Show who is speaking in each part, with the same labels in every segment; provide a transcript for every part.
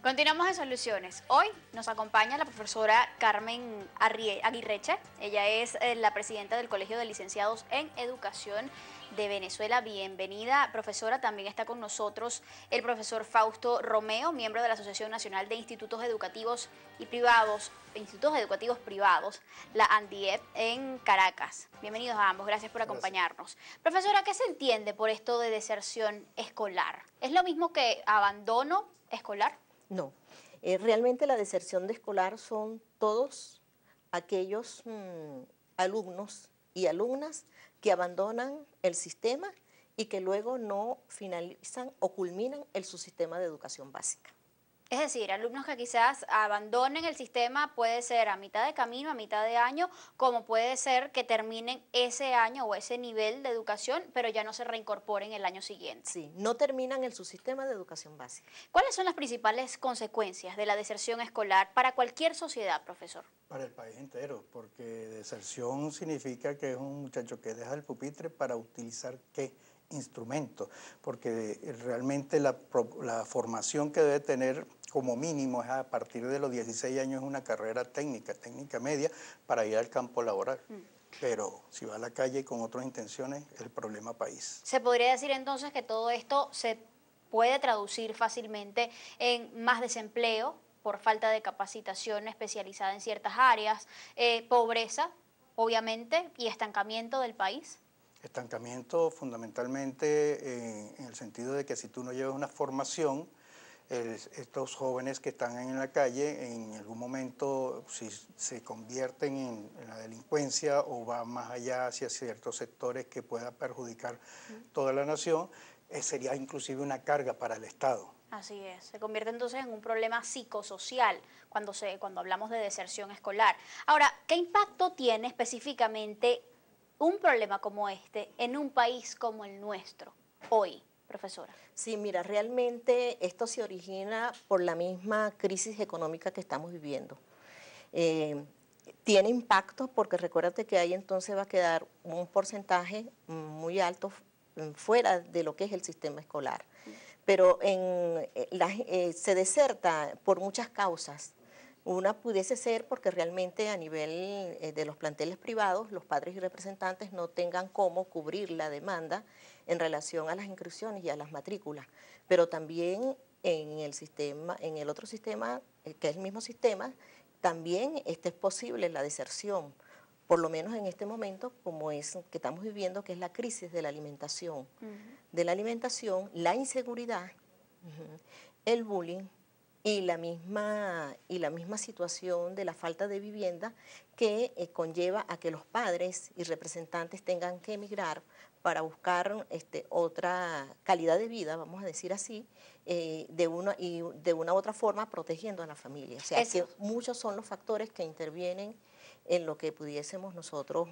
Speaker 1: Continuamos en Soluciones. Hoy nos acompaña la profesora Carmen Aguirreche. Ella es la presidenta del Colegio de Licenciados en Educación de Venezuela. Bienvenida, profesora. También está con nosotros el profesor Fausto Romeo, miembro de la Asociación Nacional de Institutos Educativos Privados, la ANDIEP, en Caracas. Bienvenidos a ambos. Gracias por acompañarnos. Profesora, ¿qué se entiende por esto de deserción escolar? ¿Es lo mismo que abandono escolar?
Speaker 2: No, realmente la deserción de escolar son todos aquellos alumnos y alumnas que abandonan el sistema y que luego no finalizan o culminan su sistema de educación básica.
Speaker 1: Es decir, alumnos que quizás abandonen el sistema, puede ser a mitad de camino, a mitad de año, como puede ser que terminen ese año o ese nivel de educación, pero ya no se reincorporen el año siguiente.
Speaker 2: Sí, no terminan el subsistema de educación básica.
Speaker 1: ¿Cuáles son las principales consecuencias de la deserción escolar para cualquier sociedad, profesor?
Speaker 3: Para el país entero, porque deserción significa que es un muchacho que deja el pupitre para utilizar ¿qué? Instrumento, porque realmente la formación que debe tener como mínimo es a partir de los 16 años es una carrera técnica media para ir al campo laboral. Pero si va a la calle con otras intenciones, el problema país.
Speaker 1: ¿Se podría decir entonces que todo esto se puede traducir fácilmente en más desempleo por falta de capacitación especializada en ciertas áreas, pobreza, obviamente, y estancamiento del país?
Speaker 3: Estancamiento fundamentalmente en el sentido de que si tú no llevas una formación, estos jóvenes que están en la calle en algún momento si se convierten en la delincuencia o va más allá hacia ciertos sectores que pueda perjudicar toda la nación, sería inclusive una carga para el Estado.
Speaker 1: Así es, se convierte entonces en un problema psicosocial cuando hablamos de deserción escolar. Ahora, ¿qué impacto tiene específicamente un problema como este en un país como el nuestro hoy, profesora?
Speaker 2: Sí, mira, realmente esto se origina por la misma crisis económica que estamos viviendo. Tiene impacto porque recuérdate que ahí entonces va a quedar un porcentaje muy alto fuera de lo que es el sistema escolar. Pero se deserta por muchas causas. Una pudiese ser porque realmente a nivel de los planteles privados, los padres y representantes no tengan cómo cubrir la demanda en relación a las inscripciones y a las matrículas. Pero también en el otro sistema, que es el mismo sistema, también es posible la deserción, por lo menos en este momento, como es que estamos viviendo, que es la crisis de la alimentación. La inseguridad, el bullying, y la misma situación de la falta de vivienda que conlleva a que los padres y representantes tengan que emigrar para buscar otra calidad de vida, vamos a decir así, de una u otra forma protegiendo a la familia. O sea, que muchos son los factores que intervienen en lo que pudiésemos nosotros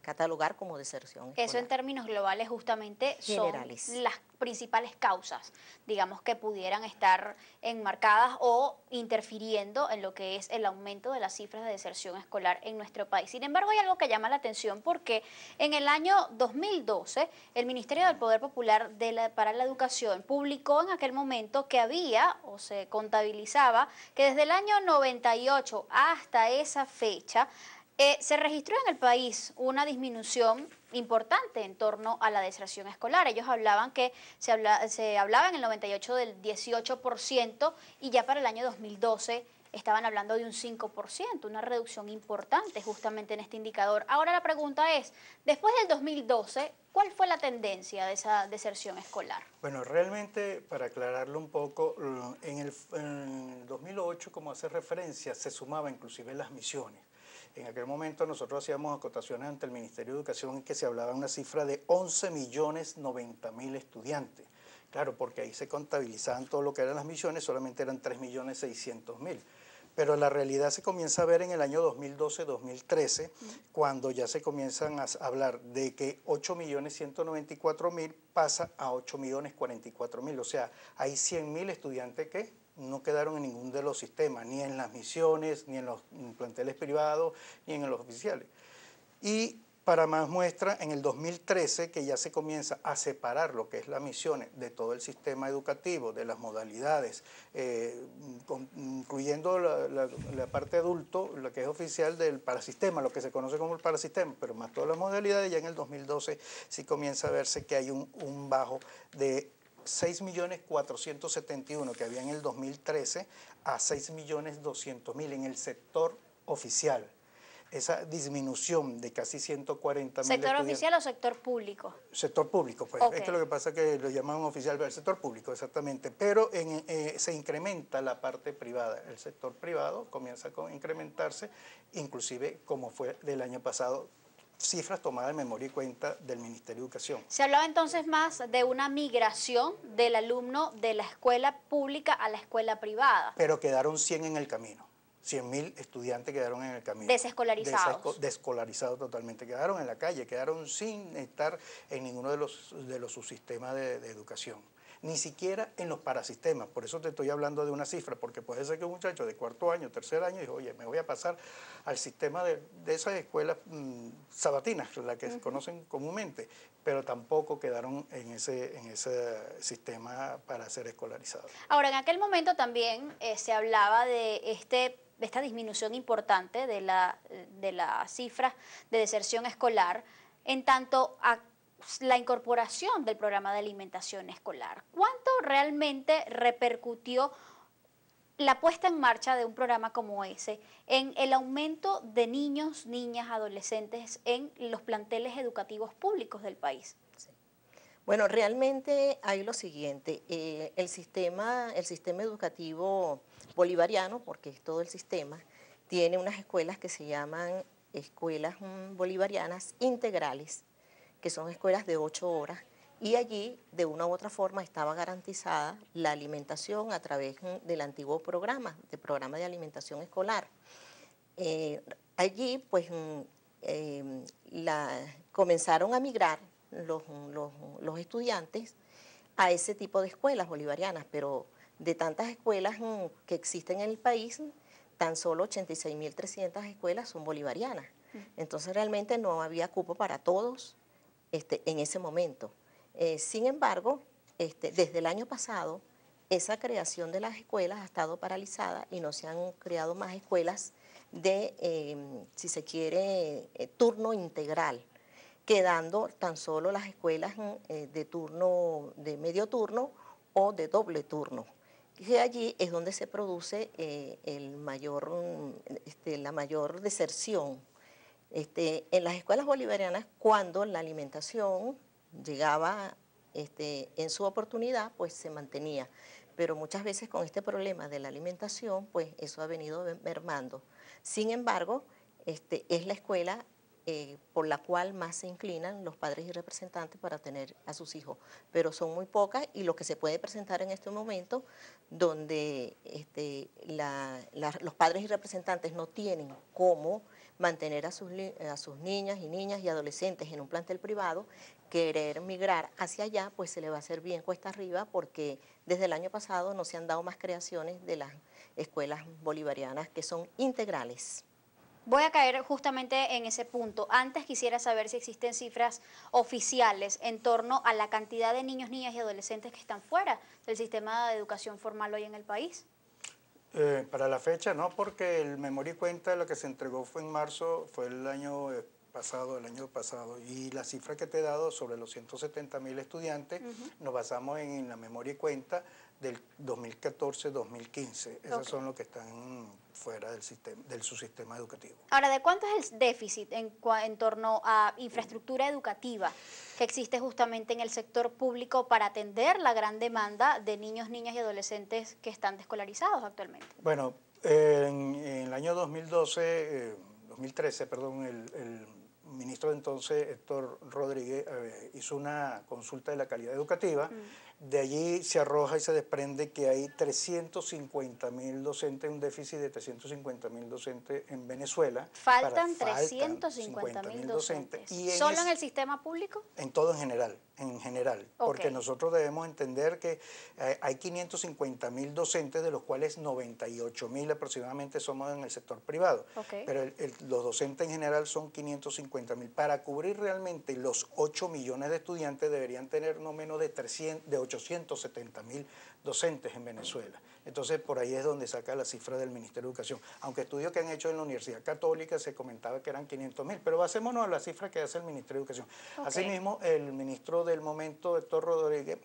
Speaker 2: catalogar como deserción escolar.
Speaker 1: Eso en términos globales justamente
Speaker 2: generales
Speaker 1: son las principales causas, digamos, que pudieran estar enmarcadas o interfiriendo en lo que es el aumento de las cifras de deserción escolar en nuestro país. Sin embargo, hay algo que llama la atención porque en el año 2012 el Ministerio del Poder Popular para la Educación publicó en aquel momento que había o se contabilizaba que desde el año 98 hasta esa fecha se registró en el país una disminución importante en torno a la deserción escolar. Ellos hablaban que se hablaba en el 98 del 18% y ya para el año 2012 estaban hablando de un 5%, una reducción importante justamente en este indicador. Ahora la pregunta es, después del 2012, ¿cuál fue la tendencia de esa deserción escolar?
Speaker 3: Bueno, realmente, para aclararlo un poco, en el 2008, como hace referencia, se sumaba inclusive las misiones. En aquel momento nosotros hacíamos acotaciones ante el Ministerio de Educación en que se hablaba de una cifra de 11.090.000 estudiantes. Claro, porque ahí se contabilizaban todo lo que eran las misiones, solamente eran 3.600.000. Pero la realidad se comienza a ver en el año 2012-2013, cuando ya se comienzan a hablar de que 8.194.000 pasa a 8.044.000. O sea, hay 100.000 estudiantes que no quedaron en ningún de los sistemas, ni en las misiones, ni en los planteles privados, ni en los oficiales. Y para más muestra, en el 2013, que ya se comienza a separar lo que es las misiones de todo el sistema educativo, de las modalidades, incluyendo la parte adulto, lo que es oficial del parasistema, lo que se conoce como el parasistema, pero más todas las modalidades, ya en el 2012 sí comienza a verse que hay un bajo de 6.471.000 que había en el 2013 a 6.200.000 en el sector oficial. Esa disminución de casi 140.000
Speaker 1: ¿Sector oficial o sector público?
Speaker 3: Sector público, pues.
Speaker 1: Okay.
Speaker 3: Esto es lo que pasa que lo llaman oficial, el sector público, exactamente. Pero se incrementa la parte privada. El sector privado comienza a incrementarse, inclusive como fue del año pasado, cifras tomadas de memoria y cuenta del Ministerio de Educación.
Speaker 1: Se hablaba entonces más de una migración del alumno de la escuela pública a la escuela privada.
Speaker 3: Pero quedaron 100 en el camino. 100.000 estudiantes quedaron en el camino.
Speaker 1: Desescolarizados.
Speaker 3: Desescolarizados totalmente. Quedaron en la calle, quedaron sin estar en ninguno de los subsistemas de educación. Ni siquiera en los parasistemas. Por eso te estoy hablando de una cifra, porque puede ser que un muchacho de cuarto año, tercer año, dijo, oye, me voy a pasar al sistema de esas escuelas sabatinas, las que se conocen comúnmente, pero tampoco quedaron en ese sistema para ser escolarizados.
Speaker 1: Ahora, en aquel momento también se hablaba de esta disminución importante de la cifra de deserción escolar en tanto a la incorporación del programa de alimentación escolar. ¿Cuánto realmente repercutió la puesta en marcha de un programa como ese en el aumento de niños, niñas, adolescentes en los planteles educativos públicos del país?
Speaker 2: Sí. Bueno, realmente hay lo siguiente, el sistema educativo bolivariano, porque es todo el sistema, tiene unas escuelas que se llaman escuelas bolivarianas integrales, que son escuelas de 8 horas, y allí de una u otra forma estaba garantizada la alimentación a través del antiguo programa de alimentación escolar. Allí pues comenzaron a migrar los estudiantes a ese tipo de escuelas bolivarianas, pero de tantas escuelas que existen en el país, tan solo 86.300 escuelas son bolivarianas. Entonces realmente no había cupo para todos en ese momento. Sin embargo, desde el año pasado, esa creación de las escuelas ha estado paralizada y no se han creado más escuelas de, si se quiere, turno integral, quedando tan solo las escuelas de medio turno o de doble turno, que allí es donde se produce la mayor deserción. En las escuelas bolivarianas, cuando la alimentación llegaba en su oportunidad, pues se mantenía. Pero muchas veces con este problema de la alimentación, pues eso ha venido mermando. Sin embargo, es la escuela por la cual más se inclinan los padres y representantes para tener a sus hijos, pero son muy pocas y lo que se puede presentar en este momento, donde los padres y representantes no tienen cómo mantener a sus niñas y adolescentes en un plantel privado, querer migrar hacia allá, pues se le va a hacer bien cuesta arriba, porque desde el año pasado no se han dado más creaciones de las escuelas bolivarianas que son integrales.
Speaker 1: Voy a caer justamente en ese punto. Antes quisiera saber si existen cifras oficiales en torno a la cantidad de niños, niñas y adolescentes que están fuera del sistema de educación formal hoy en el país.
Speaker 3: Para la fecha no, porque el memoria y cuenta lo que se entregó fue en marzo, fue el año pasado, y la cifra que te he dado sobre los 170.000 estudiantes, nos basamos en la memoria y cuenta del 2014-2015. Esos son los que están fuera del subsistema educativo.
Speaker 1: Ahora, ¿de cuánto es el déficit en torno a infraestructura educativa que existe justamente en el sector público para atender la gran demanda de niños, niñas y adolescentes que están descolarizados actualmente?
Speaker 3: Bueno, en el año 2013, el ministro de entonces, Héctor Rodríguez, hizo una consulta de la calidad educativa. De allí se arroja y se desprende que hay 350.000 docentes, un déficit de 350.000 docentes en Venezuela.
Speaker 1: Faltan 350.000 docentes. ¿Solo en el sistema público?
Speaker 3: En todo en general. en general,
Speaker 1: Ok.
Speaker 3: porque nosotros debemos entender que hay 550.000 docentes, de los cuales 98.000 aproximadamente somos en el sector privado,
Speaker 1: Ok.
Speaker 3: pero los docentes en general son 550.000. Para cubrir realmente los 8 millones de estudiantes deberían tener no menos de 870.000 docentes en Venezuela. Entonces, por ahí es donde saca la cifra del Ministerio de Educación. Aunque estudios que han hecho en la Universidad Católica se comentaba que eran 500.000, pero basémonos a la cifra que hace el Ministerio de Educación.
Speaker 1: Ok.
Speaker 3: Asimismo, el ministro del momento, Héctor Rodríguez,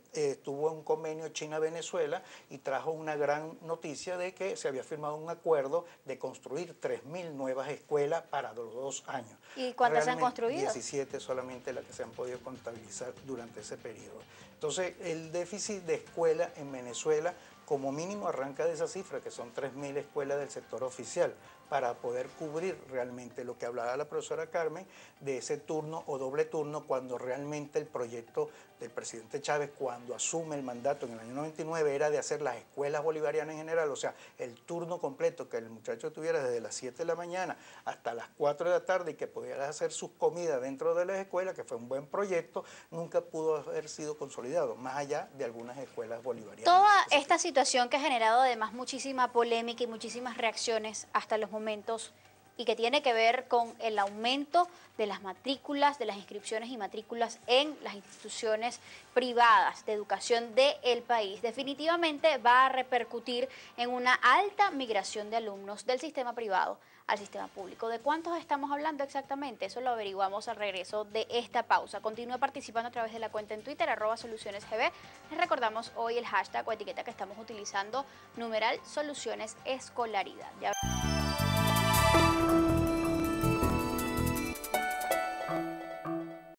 Speaker 3: tuvo un convenio China-Venezuela y trajo una gran noticia de que se había firmado un acuerdo de construir 3.000 nuevas escuelas para los 2 años.
Speaker 1: ¿Y cuántas se han
Speaker 3: Realmente,
Speaker 1: construido?
Speaker 3: 17 solamente las que se han podido contabilizar durante ese periodo. Entonces, el déficit de escuela en Venezuela como mínimo arranca de esa cifra, que son 3.000 escuelas del sector oficial, para poder cubrir realmente lo que hablaba la profesora Carmen, de ese turno o doble turno, cuando realmente el proyecto del presidente Chávez, cuando asume el mandato en el año 99, era de hacer las escuelas bolivarianas en general, o sea, el turno completo, que el muchacho tuviera desde las 7 de la mañana hasta las 4 de la tarde y que pudiera hacer sus comidas dentro de las escuelas, que fue un buen proyecto, nunca pudo haber sido consolidado, más allá de algunas escuelas bolivarianas.
Speaker 1: Toda esta situación que ha generado además muchísima polémica y muchísimas reacciones hasta los momentos y que tiene que ver con el aumento de las matrículas, de las inscripciones y matrículas en las instituciones privadas de educación del país, definitivamente va a repercutir en una alta migración de alumnos del sistema privado al sistema público. ¿De cuántos estamos hablando exactamente? Eso lo averiguamos al regreso de esta pausa. Continúa participando a través de la cuenta en Twitter, @solucionesgb. Les recordamos hoy el hashtag o etiqueta que estamos utilizando, numeral Soluciones Escolaridad. Ya